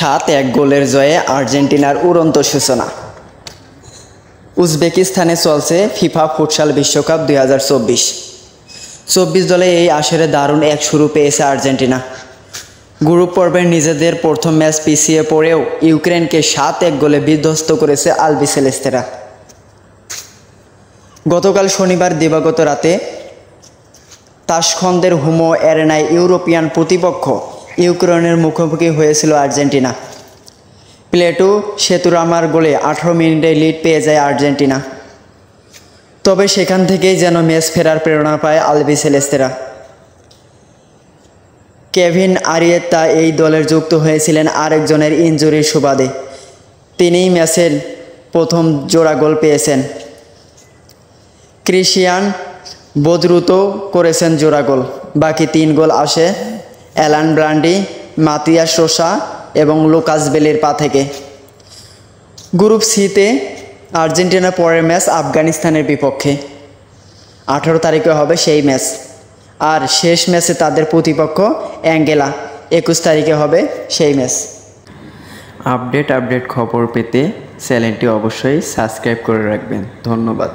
7-1 গোলের জয়ে আর্জেন্টিনার উড়ন্ত সূচনা। উজবেকিস্তানে চলছে ফিফা ফুটসাল বিশ্বকাপ 2024 দলে এই আসরে দারুণ এক শুরু পেয়েছে আর্জেন্টিনা। গ্রুপ পর্বের নিজেদের প্রথম ম্যাচ পিছিয়ে পড়েও ইউক্রেনকে 7-1 গোলে বিধ্বস্ত করেছে আলবিসেলেস্তেরা। গতকাল শনিবার দিবাগত রাতে তাশখন্দের হুমো অ্যারেনায় ইউরোপিয়ান প্রতিপক্ষ ইউক্রেনের মুখোমুখি হয়েছিল আর্জেন্টিনা। প্লেটো সেতুরামার গোলে 18 মিনিটে লিড পেয়ে যায় আর্জেন্টিনা। তবে সেখান থেকেই যেন ম্যাচ ফেরার প্রেরণা পায় আলবিসেলেস্তেরা। কেভিন আরিয়েত্তা এই দলের যুক্ত হয়েছিলেন আরেকজনের ইনজুরির সুবাদে। তিনিই ম্যাচের প্রথম জোড়া গোল পেয়েছেন। ক্রিস্টিয়ান বোদরুতো করেছেন জোড়া গোল। বাকি 3 গোল আসে অ্যালান ব্রান্ডি, মাতিয়াস সোসা এবং লুকাস বেলির পা থেকে। গ্রুপ সিতে আর্জেন্টিনার পরের ম্যাচ আফগানিস্তানের বিপক্ষে 18 তারিখে হবে সেই ম্যাচ। আর শেষ ম্যাচে তাদের প্রতিপক্ষ অ্যাঙ্গোলা 21 তারিখে হবে সেই ম্যাচ। আপডেট খবর পেতে চ্যানেলটি অবশ্যই সাবস্ক্রাইব করে রাখবেন। ধন্যবাদ।